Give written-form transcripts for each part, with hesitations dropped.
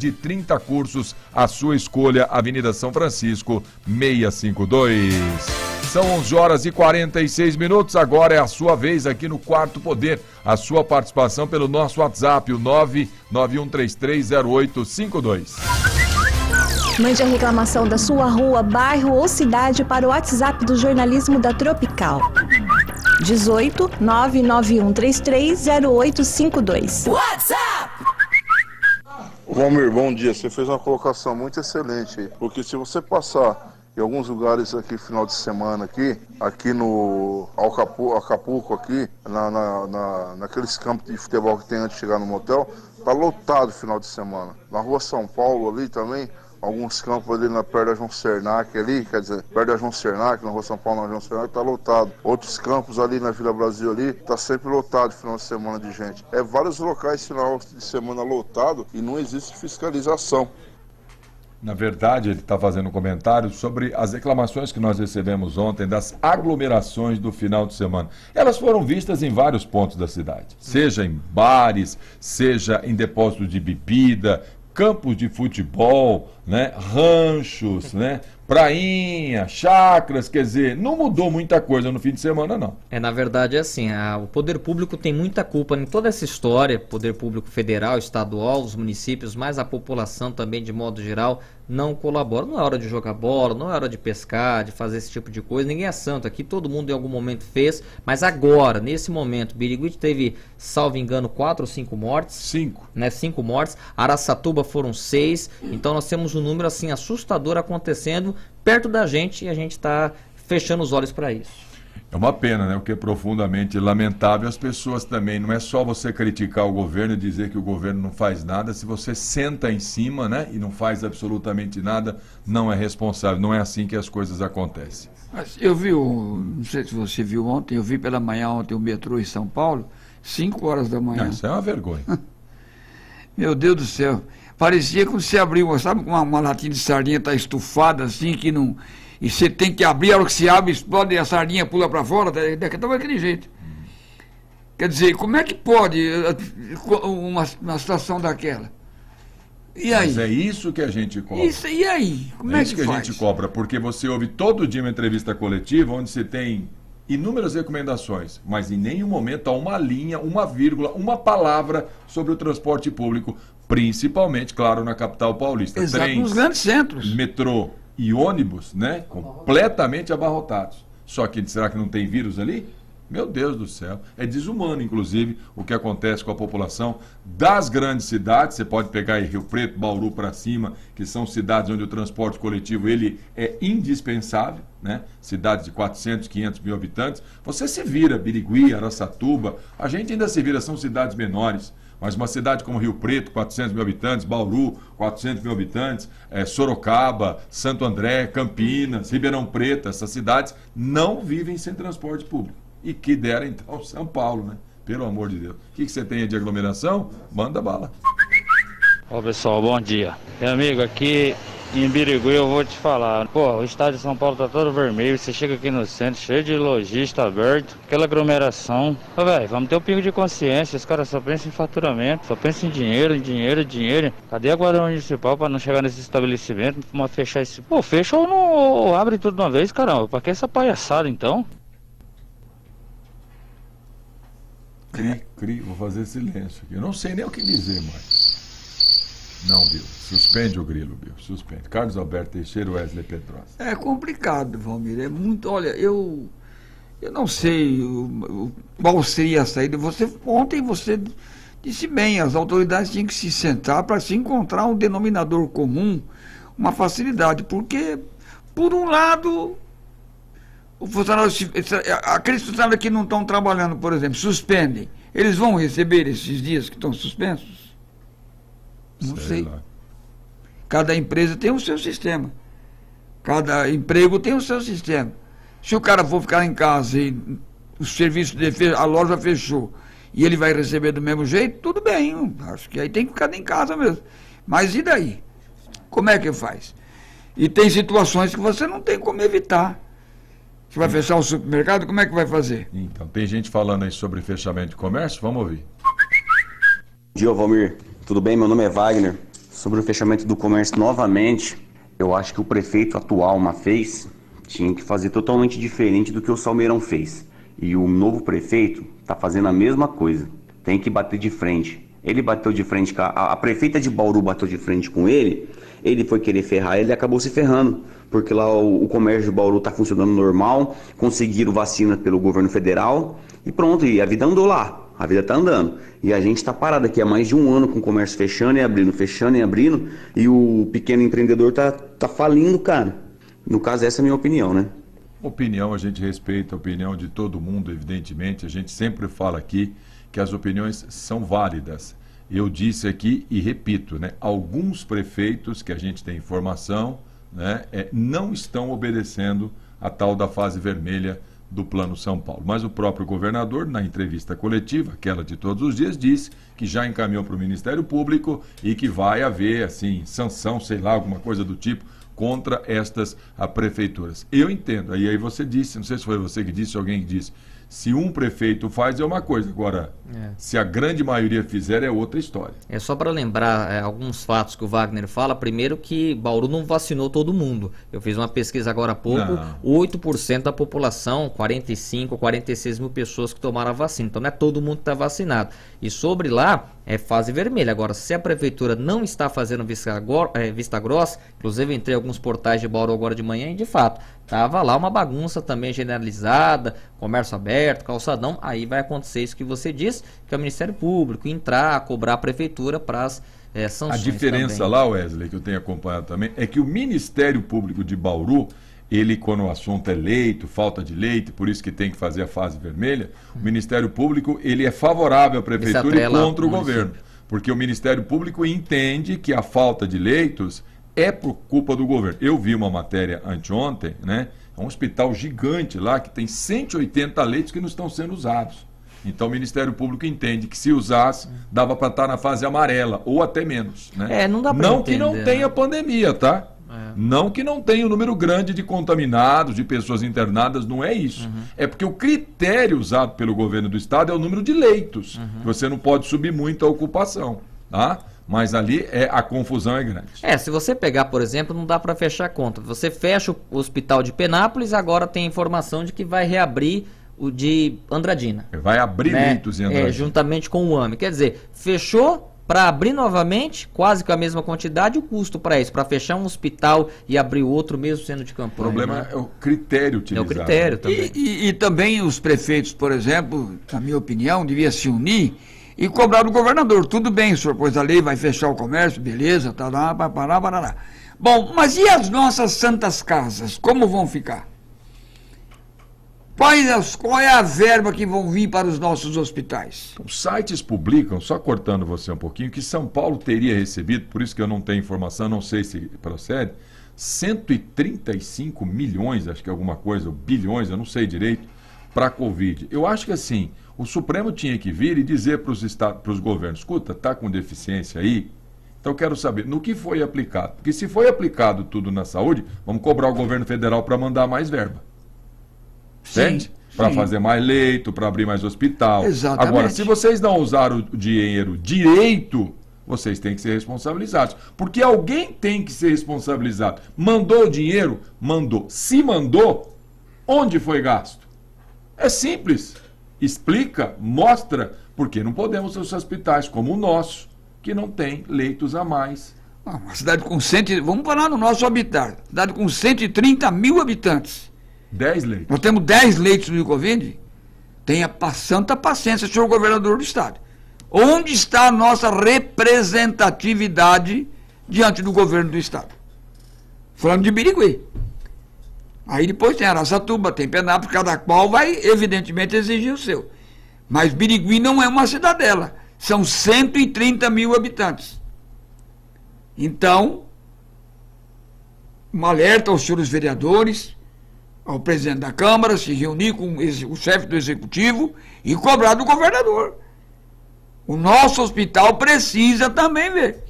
de 30 cursos à sua escolha, Avenida São Francisco, 652. São 11 horas e 46 minutos, agora é a sua vez aqui no Quarto Poder. A sua participação pelo nosso WhatsApp, o 991330852. Mande a reclamação da sua rua, bairro ou cidade para o WhatsApp do jornalismo da Tropical. 18 991330852. WhatsApp! Valmir, bom dia. Você fez uma colocação muito excelente aí. Porque se você passar em alguns lugares aqui, final de semana aqui no Acapulco, aqui, naqueles campos de futebol que tem antes de chegar no motel, tá lotado final de semana. Na rua São Paulo ali também, alguns campos ali perto da João Cernac ali, quer dizer, perto da João Cernac, na rua São Paulo, na João Cernac, tá lotado. Outros campos ali na Vila Brasil ali, tá sempre lotado final de semana de gente. É vários locais final de semana lotado e não existe fiscalização. Na verdade, ele está fazendo um comentário sobre as reclamações que nós recebemos ontem das aglomerações do final de semana. Elas foram vistas em vários pontos da cidade, seja em bares, seja em depósitos de bebida, campos de futebol, né, ranchos, né, prainha, chacras, quer dizer, não mudou muita coisa no fim de semana, não. Na verdade é assim, o poder público tem muita culpa em toda essa história, poder público federal, estadual, os municípios, mas a população também de modo geral não colabora. Não é hora de jogar bola, não é hora de pescar, de fazer esse tipo de coisa, ninguém é santo aqui, todo mundo em algum momento fez, mas agora, nesse momento, Birigui teve, salvo engano, 4 ou 5 mortes. 5. Né, 5 mortes, Araçatuba foram 6, então nós temos um número assim assustador acontecendo perto da gente e a gente está fechando os olhos para isso. É uma pena, né? O que é profundamente lamentável. As pessoas também, não é só você criticar o governo e dizer que o governo não faz nada. Se você senta em cima, né, e não faz absolutamente nada, não é responsável. Não é assim que as coisas acontecem. Mas eu vi, não sei se você viu ontem, eu vi pela manhã ontem o metrô em São Paulo, 5 horas da manhã. Isso é uma vergonha. Meu Deus do céu. Parecia como se abriu, sabe, uma latinha de sardinha está estufada assim, que não... E você tem que abrir, a hora que se abre, explode e a sardinha pula para fora, estava daquele jeito. Quer dizer, como é que pode uma situação daquela? E aí? Mas é isso que a gente cobra. Isso, e aí? Como é isso que faz? A gente cobra, porque você ouve todo dia uma entrevista coletiva onde você tem inúmeras recomendações, mas em nenhum momento há uma linha, uma vírgula, uma palavra sobre o transporte público, principalmente, claro, na capital paulista. Exato, Trens, nos grandes centros. Metrô e ônibus, né, completamente abarrotados. Só que será que não tem vírus ali? Meu Deus do céu. É desumano, inclusive, o que acontece com a população das grandes cidades. Você pode pegar aí Rio Preto, Bauru para cima, que são cidades onde o transporte coletivo ele é indispensável, né? Cidades de 400, 500 mil habitantes. Você se vira, Birigui, Araçatuba, a gente ainda se vira, são cidades menores. Mas uma cidade como Rio Preto, 400 mil habitantes, Bauru, 400 mil habitantes, Sorocaba, Santo André, Campinas, Ribeirão Preto, essas cidades não vivem sem transporte público. E que dera então São Paulo, né? Pelo amor de Deus. O que você tem aí de aglomeração? Manda bala. Ó pessoal, bom dia. Meu amigo, aqui em Birigui eu vou te falar. Pô, o estado de São Paulo tá todo vermelho. Você chega aqui no centro, cheio de lojista aberto, aquela aglomeração. Ô velho, vamos ter um pingo de consciência. Os caras só pensam em faturamento, só pensam em dinheiro, dinheiro. Cadê a guarda municipal pra não chegar nesse estabelecimento, pra fechar esse... Pô, fecha ou não ou abre tudo de uma vez, caramba. Pra que essa palhaçada então? Vou fazer silêncio aqui. Eu não sei nem o que dizer mais. Não, Bill. Suspende o grilo, Bill. Suspende. Carlos Alberto Teixeira, Wesley Pedrosa. É complicado, Valmir. É muito... Olha, eu não sei qual seria a saída. Ontem você disse bem, as autoridades tinham que se sentar para se encontrar um denominador comum, uma facilidade. Porque, por um lado... Aqueles funcionários que não estão trabalhando, por exemplo, suspendem. Eles vão receber esses dias que estão suspensos? Não sei. Cada empresa tem o seu sistema. Cada emprego tem o seu sistema. Se o cara for ficar em casa e o serviço de a loja fechou e ele vai receber do mesmo jeito, tudo bem. Acho que aí tem que ficar em casa mesmo. Mas e daí? Como é que faz? E tem situações que você não tem como evitar. Você vai fechar o supermercado, como é que vai fazer? Então, tem gente falando aí sobre fechamento de comércio, vamos ouvir. Bom dia, Valmir. Tudo bem? Meu nome é Wagner. Sobre o fechamento do comércio novamente, eu acho que o prefeito atual, Mafez, tinha que fazer totalmente diferente do que o Salmeirão fez. E o novo prefeito está fazendo a mesma coisa. Tem que bater de frente. Ele bateu de frente, a prefeita de Bauru bateu de frente com ele foi querer ferrar ele e acabou se ferrando. Porque lá o comércio de Bauru está funcionando normal, conseguiram vacina pelo governo federal e pronto, e a vida andou lá. A vida está andando. E a gente está parado aqui há mais de um ano com o comércio fechando e abrindo, e o pequeno empreendedor tá falindo, cara. No caso, essa é a minha opinião, né? Opinião, a gente respeita a opinião de todo mundo, evidentemente. A gente sempre fala aqui que as opiniões são válidas. Eu disse aqui e repito, né? Alguns prefeitos que a gente tem informação, né, não estão obedecendo a tal da fase vermelha do Plano São Paulo. Mas o próprio governador, na entrevista coletiva, aquela de todos os dias, disse que já encaminhou para o Ministério Público e que vai haver, assim, sanção, sei lá, alguma coisa do tipo, contra estas prefeituras. Eu entendo. Aí você disse, não sei se foi você que disse, alguém que disse, se um prefeito faz é uma coisa, agora, se a grande maioria fizer é outra história. É só para lembrar alguns fatos que o Wagner fala. Primeiro que Bauru não vacinou todo mundo. Eu fiz uma pesquisa agora há pouco, 8% da população, 45, 46 mil pessoas que tomaram a vacina. Então não é todo mundo que está vacinado. E sobre lá, é fase vermelha. Agora, se a prefeitura não está fazendo vista grossa, inclusive entrei em alguns portais de Bauru agora de manhã e de fato, estava lá uma bagunça também generalizada, comércio aberto, calçadão, aí vai acontecer isso que você disse, que é o Ministério Público entrar, cobrar a prefeitura para as sanções. A diferença também lá, Wesley, que eu tenho acompanhado também, é que o Ministério Público de Bauru, ele, quando o assunto é leito, falta de leite, por isso que tem que fazer a fase vermelha, o Ministério Público, ele é favorável à prefeitura e contra o governo. Porque o Ministério Público entende que a falta de leitos é por culpa do governo. Eu vi uma matéria anteontem, né? É um hospital gigante lá que tem 180 leitos que não estão sendo usados. Então o Ministério Público entende que se usasse, dava para estar na fase amarela, ou até menos. Né? Não dá para entender, que não tenha pandemia, tá? Não que não tenha um número grande de contaminados, de pessoas internadas, não é isso. É porque o critério usado pelo governo do estado é o número de leitos. Você não pode subir muito a ocupação, tá? Mas ali a confusão é grande. Se você pegar, por exemplo, não dá para fechar a conta. Você fecha o hospital de Penápolis, agora tem informação de que vai reabrir o de Andradina. Vai abrir leitos em Andradina. Juntamente com o AME. Quer dizer, fechou para abrir novamente, quase com a mesma quantidade, o custo para isso, para fechar um hospital e abrir outro mesmo sendo de campanha. O problema é o critério utilizado. É o critério também. E também os prefeitos, por exemplo, na minha opinião, deviam se unir e cobrar do governador. Tudo bem, o senhor pôs a lei, vai fechar o comércio, beleza, tá lá, parará. Bom, mas e as nossas santas casas, como vão ficar? Qual é a verba que vão vir para os nossos hospitais? Os sites publicam, só cortando você um pouquinho, que São Paulo teria recebido, por isso que eu não tenho informação, não sei se procede, 135 milhões, acho que é alguma coisa, ou bilhões, eu não sei direito, para a Covid. Eu acho que assim, o Supremo tinha que vir e dizer para os governos, escuta, está com deficiência aí? Então eu quero saber, no que foi aplicado? Porque se foi aplicado tudo na saúde, vamos cobrar o governo federal para mandar mais verba. Entende? Para fazer mais leito, para abrir mais hospital. Exatamente. Agora, se vocês não usaram o dinheiro direito, vocês têm que ser responsabilizados. Porque alguém tem que ser responsabilizado. Mandou o dinheiro? Mandou. Se mandou, onde foi gasto? É simples. Explica, mostra, porque não podemos ter os hospitais como o nosso, que não tem leitos a mais. Uma cidade com vamos falar no nosso habitat. Cidade com 130 mil habitantes. 10 leitos. Nós temos 10 leitos de Covid. Tenha santa paciência, senhor governador do estado. Onde está a nossa representatividade diante do governo do estado? Falando de Birigui. Aí depois tem Araçatuba, tem Penápolis, cada qual vai, evidentemente, exigir o seu. Mas Birigui não é uma cidadela. São 130 mil habitantes. Então, um alerta aos senhores vereadores, ao presidente da Câmara, se reunir com o chefe do Executivo e cobrar do governador. O nosso hospital precisa também ver.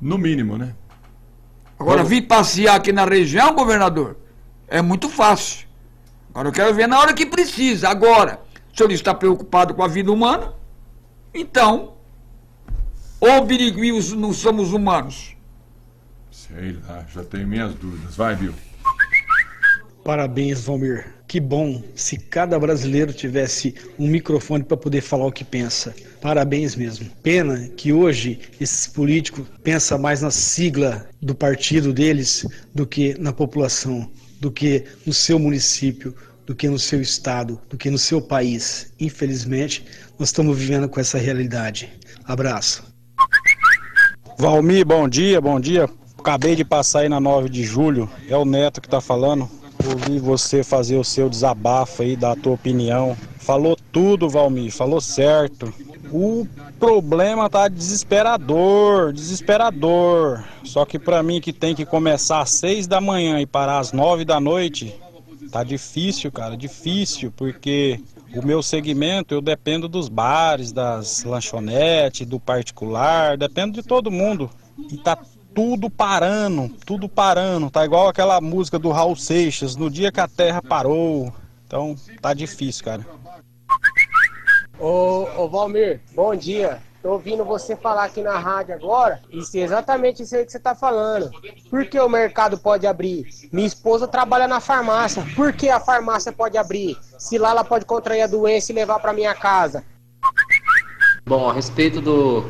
No mínimo, né? Agora, vir passear aqui na região, governador, é muito fácil. Agora eu quero ver na hora que precisa. Agora, o senhor está preocupado com a vida humana? Então, Ou Birigui não somos humanos? Sei lá, já tenho minhas dúvidas. Vai, Bill. Parabéns, Valmir. Que bom se cada brasileiro tivesse um microfone para poder falar o que pensa. Parabéns mesmo. Pena que hoje esses políticos pensam mais na sigla do partido deles do que na população, do que no seu município, do que no seu estado, do que no seu país. Infelizmente, nós estamos vivendo com essa realidade. Abraço. Valmir, bom dia, bom dia. Acabei de passar aí na 9 de julho, é o Neto que tá falando. Ouvi você fazer o seu desabafo aí, dar a tua opinião. Falou tudo, Valmir, falou certo. O problema tá desesperador. Só que pra mim que tem que começar às 6 da manhã e parar às 9 da noite, tá difícil, cara, difícil, porque o meu segmento, eu dependo dos bares, das lanchonetes, do particular, dependo de todo mundo. E tá tudo parando, tá igual aquela música do Raul Seixas, no dia que a terra parou. Então, tá difícil, cara. Ô Valmir, bom dia. Tô ouvindo você falar aqui na rádio agora, isso é exatamente isso aí que você tá falando. Por que o mercado pode abrir? Minha esposa trabalha na farmácia, por que a farmácia pode abrir? Se lá ela pode contrair a doença e levar pra minha casa. Bom, a respeito do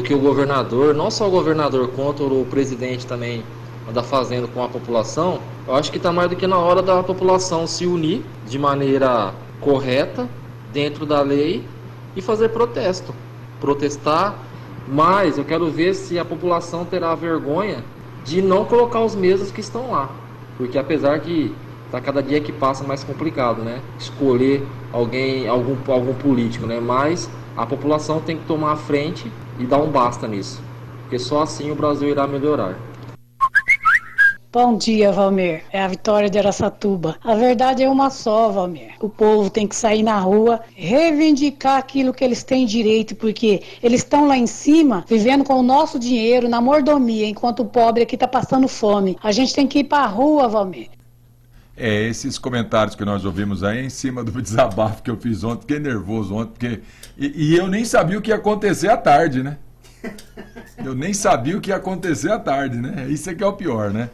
que o governador, não só o governador, quanto o presidente também anda fazendo com a população, eu acho que está mais do que na hora da população se unir de maneira correta, dentro da lei, e fazer protesto. Protestar, mas eu quero ver se a população terá vergonha de não colocar os mesmos que estão lá. Porque apesar que está cada dia que passa mais complicado, né? Escolher algum político, né? Mas a população tem que tomar a frente e dar um basta nisso, porque só assim o Brasil irá melhorar. Bom dia, Valmir. É a Vitória de Araçatuba. A verdade é uma só, Valmir. O povo tem que sair na rua, reivindicar aquilo que eles têm direito, porque eles estão lá em cima, vivendo com o nosso dinheiro, na mordomia, enquanto o pobre aqui está passando fome. A gente tem que ir para a rua, Valmir. Esses comentários que nós ouvimos aí em cima do desabafo que eu fiz ontem, fiquei nervoso ontem, porque... E eu nem sabia o que ia acontecer à tarde, né? Eu nem sabia o que ia acontecer à tarde, né? Isso é que é o pior, né?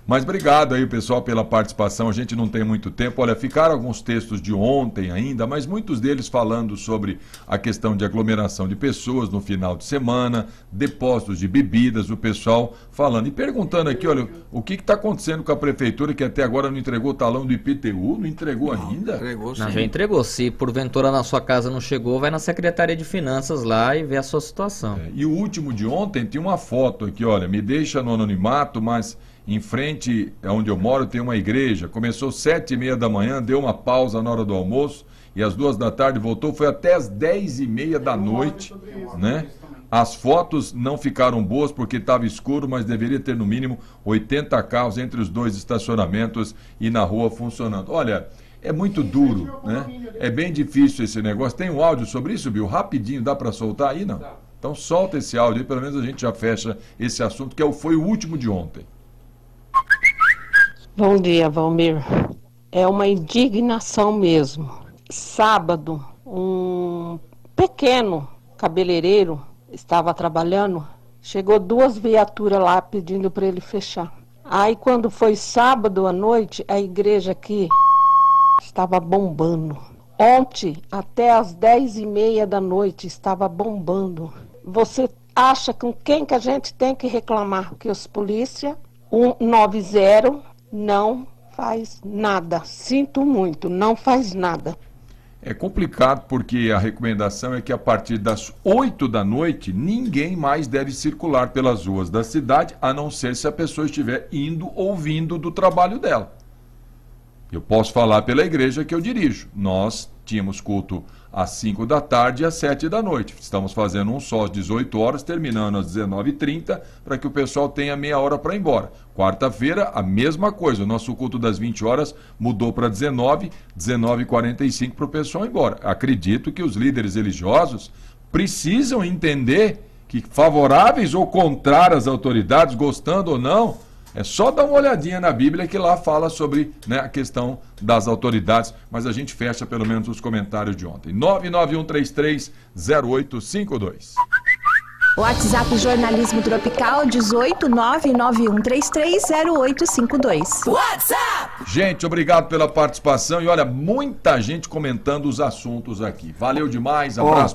Mas obrigado aí, pessoal, pela participação. A gente não tem muito tempo. Olha, ficaram alguns textos de ontem ainda, mas muitos deles falando sobre a questão de aglomeração de pessoas no final de semana, depósitos de bebidas, o pessoal falando. E perguntando aqui, olha, o que está acontecendo com a prefeitura que até agora não entregou o talão do IPTU? Não entregou ainda? Entregou, sim. Não, já entregou. Se porventura na sua casa não chegou, vai na Secretaria de Finanças lá e vê a sua situação. E o último de ontem tinha uma foto aqui, olha, me deixa no anonimato, mas... Em frente onde eu moro tem uma igreja, começou 7h30 da manhã, deu uma pausa na hora do almoço e às 2 da tarde voltou, foi até às 10h30 da noite, né? As fotos não ficaram boas porque estava escuro, mas deveria ter no mínimo 80 carros entre os dois estacionamentos e na rua funcionando. Olha, é muito duro, né? É bem difícil esse negócio. Tem um áudio sobre isso, Bill? Rapidinho, dá para soltar aí, não? Então solta esse áudio aí, pelo menos a gente já fecha esse assunto, que foi o último de ontem. Bom dia, Valmir. É uma indignação mesmo. Sábado, um pequeno cabeleireiro estava trabalhando, chegou 2 viaturas lá pedindo para ele fechar. Aí quando foi sábado à noite, a igreja aqui estava bombando. Ontem, até às 10h30 da noite, estava bombando. Você acha com quem que a gente tem que reclamar? Que os polícia 190 não faz nada. Sinto muito, não faz nada. É complicado porque a recomendação é que a partir das 8 da noite ninguém mais deve circular pelas ruas da cidade, a não ser se a pessoa estiver indo ou vindo do trabalho dela. Eu posso falar pela igreja que eu dirijo. Nós tínhamos culto às 5 da tarde e às 7 da noite. Estamos fazendo um só às 18 horas, terminando às 19h30, para que o pessoal tenha meia hora para ir embora. Quarta-feira, a mesma coisa. O nosso culto das 20 horas mudou para 19h45 para o pessoal ir embora. Acredito que os líderes religiosos precisam entender que, favoráveis ou contrários às autoridades, gostando ou não, é só dar uma olhadinha na Bíblia que lá fala sobre, né, a questão das autoridades, mas a gente fecha pelo menos os comentários de ontem. 991330852. WhatsApp Jornalismo Tropical 18991330852. WhatsApp! Gente, obrigado pela participação e olha, muita gente comentando os assuntos aqui. Valeu demais, abraço pra